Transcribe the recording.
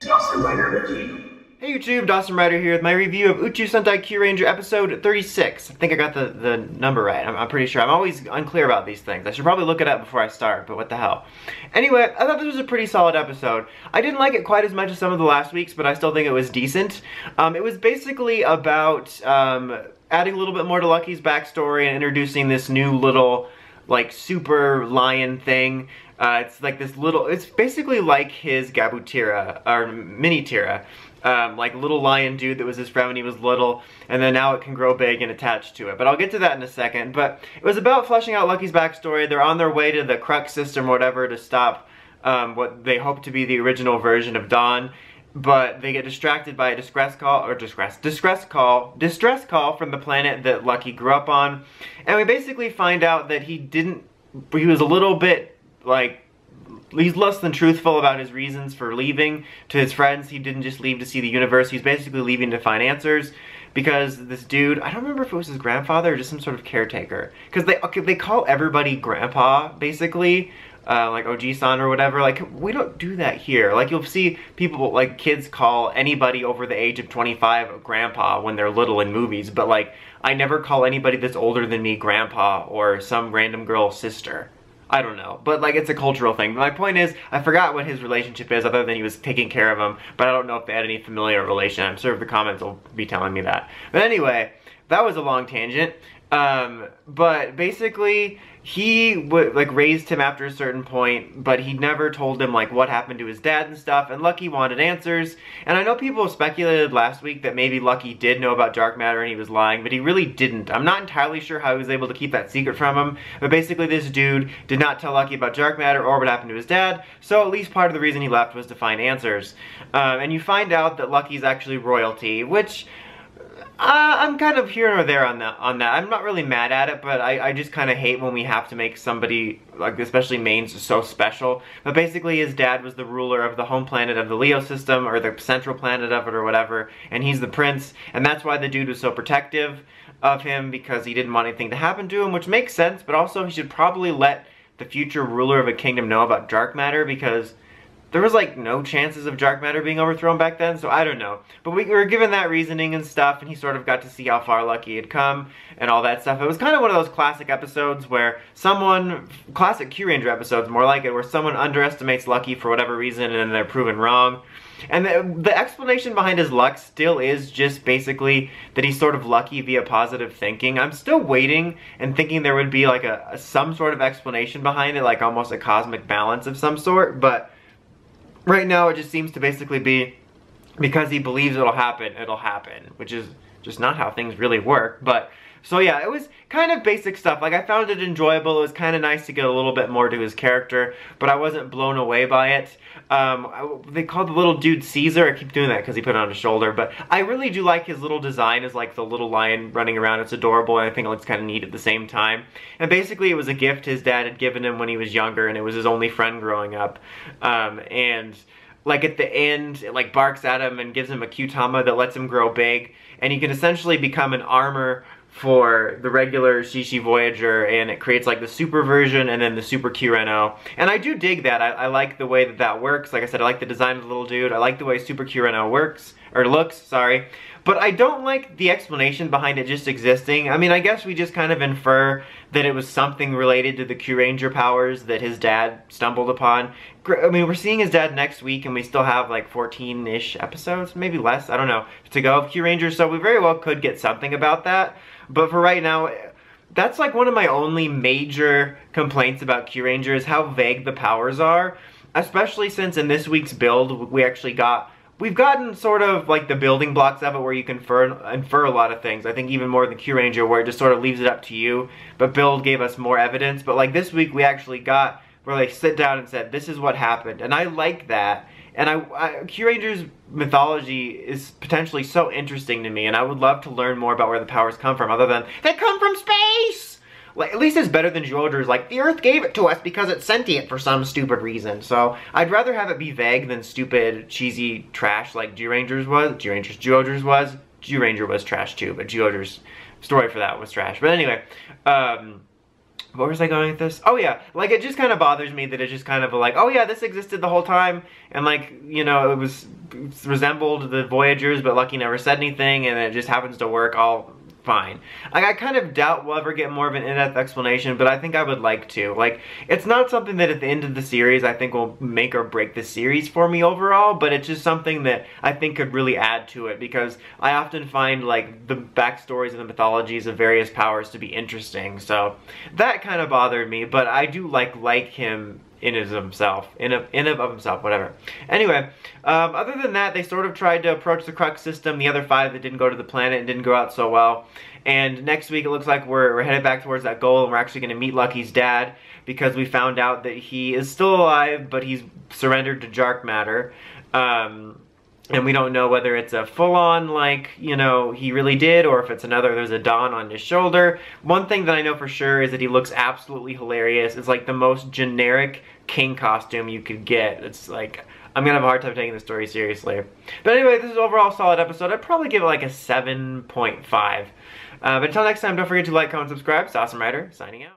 Dawson Rider Wiki. Hey YouTube, Dawson Rider here with my review of Uchu Sentai Kyuranger episode 36. I think I got the number right. I'm pretty sure. I'm always unclear about these things. I should probably look it up before I start, but what the hell. Anyway, I thought this was a pretty solid episode. I didn't like it quite as much as some of the last weeks, but I still think it was decent. It was basically about adding a little bit more to Lucky's backstory and introducing this new little, like, super lion thing. It's like this little, it's basically like his Gabutira, or Mini-Tira. Like little lion dude that was his friend when he was little, and then now it can grow big and attach to it. But I'll get to that in a second. But it was about fleshing out Lucky's backstory. They're on their way to the Crux system or whatever to stop what they hope to be the original version of Dawn. But they get distracted by a distress call from the planet that Lucky grew up on. And we basically find out that he was a little bit, like, he's less than truthful about his reasons for leaving to his friends. He didn't just leave to see the universe. He's basically leaving to find answers because this dude, I don't remember if it was his grandfather or just some sort of caretaker. Because they call everybody grandpa, basically. Like Oji-san or whatever. Like, we don't do that here. Like, you'll see people, like, kids call anybody over the age of 25 a grandpa when they're little in movies. But, like, I never call anybody that's older than me grandpa or some random girl's sister. I don't know, but like it's a cultural thing. But my point is, I forgot what his relationship is other than he was taking care of him, but I don't know if they had any familiar relation. I'm sure the comments will be telling me that. But anyway, that was a long tangent. But basically, he raised him after a certain point, but he never told him like what happened to his dad and stuff, and Lucky wanted answers. And I know people speculated last week that maybe Lucky did know about dark matter and he was lying, but he really didn't. I'm not entirely sure how he was able to keep that secret from him, but basically this dude did not tell Lucky about dark matter or what happened to his dad, so at least part of the reason he left was to find answers. And you find out that Lucky's actually royalty, which I'm kind of here or there on that. I'm not really mad at it, but I just kind of hate when we have to make somebody, like especially mains, so special. But basically his dad was the ruler of the home planet of the Leo system, or the central planet of it, or whatever, and he's the prince, and that's why the dude was so protective of him, because he didn't want anything to happen to him, which makes sense, but also he should probably let the future ruler of a kingdom know about dark matter, because there was like no chances of dark matter being overthrown back then, so I don't know. But we were given that reasoning and stuff, and he sort of got to see how far Lucky had come and all that stuff. It was kind of one of those classic episodes where classic Kyuranger episodes more like it, where someone underestimates Lucky for whatever reason and then they're proven wrong. And the explanation behind his luck still is just basically that he's sort of lucky via positive thinking. I'm still waiting and thinking there would be like some sort of explanation behind it, like almost a cosmic balance of some sort, but right now it just seems to basically be because he believes it'll happen, which is just not how things really work. But so yeah, it was kind of basic stuff. Like, I found it enjoyable. It was kind of nice to get a little bit more to his character, but I wasn't blown away by it. They called the little dude Caesar. I keep doing that because he put it on his shoulder, but I really do like his little design as like the little lion running around. It's adorable, and I think it looks kind of neat at the same time. And basically it was a gift his dad had given him when he was younger, and it was his only friend growing up. And like at the end, it like barks at him and gives him a Kyutama that lets him grow big, and he can essentially become an armor for the regular Shishi Voyager, and it creates like the super version and then the super Kyureno. And I do dig that. I like the way that works. Like I said, I like the design of the little dude. I like the way super Kyureno looks, sorry. But I don't like the explanation behind it just existing. I mean, I guess we just kind of infer that it was something related to the Kyuranger powers that his dad stumbled upon. I mean, we're seeing his dad next week, and we still have like 14-ish episodes, maybe less, I don't know, to go of Kyuranger, so we very well could get something about that. But for right now, that's like one of my only major complaints about Kyuranger is how vague the powers are, especially since in this week's build, we've gotten sort of like the building blocks of it where you can infer a lot of things. I think even more than Kyuranger, where it just sort of leaves it up to you. But Build gave us more evidence. But like this week, we actually got where they sit down and said, this is what happened. And I like that. And Kyuranger's mythology is potentially so interesting to me, and I would love to learn more about where the powers come from, other than, they come from space! Like, at least it's better than Zyuohger's, like, the Earth gave it to us because it's sentient for some stupid reason. So, I'd rather have it be vague than stupid, cheesy trash like Zyuohger's was. Kyuranger was trash too, but Zyuohger's story for that was trash. But anyway, Where was I going with this? Oh yeah, like it just kind of bothers me that it's just kind of like, oh yeah, this existed the whole time, and like, you know, it was resembled the Voyagers, but Lucky never said anything, and it just happens to work all fine. Like, I kind of doubt we'll ever get more of an in-depth explanation, but I think I would like to. Like, it's not something that at the end of the series I think will make or break the series for me overall, but it's just something that I think could really add to it, because I often find, like, the backstories and the mythologies of various powers to be interesting, so that kind of bothered me, but I do like him in of himself, whatever. Anyway, other than that, they sort of tried to approach the Crux system, the other 5 that didn't go to the planet and didn't go out so well. And next week it looks like we're headed back towards that goal, and we're actually going to meet Lucky's dad, because we found out that he is still alive, but he's surrendered to Jark matter. And we don't know whether it's a full-on, like, you know, he really did, or if it's there's a Dawn on his shoulder. One thing that I know for sure is that he looks absolutely hilarious. It's like the most generic King costume you could get. It's like, I'm gonna have a hard time taking the story seriously. But anyway, this is an overall solid episode. I'd probably give it like a 7.5. But until next time, don't forget to like, comment, subscribe. Awesome Rider, signing out.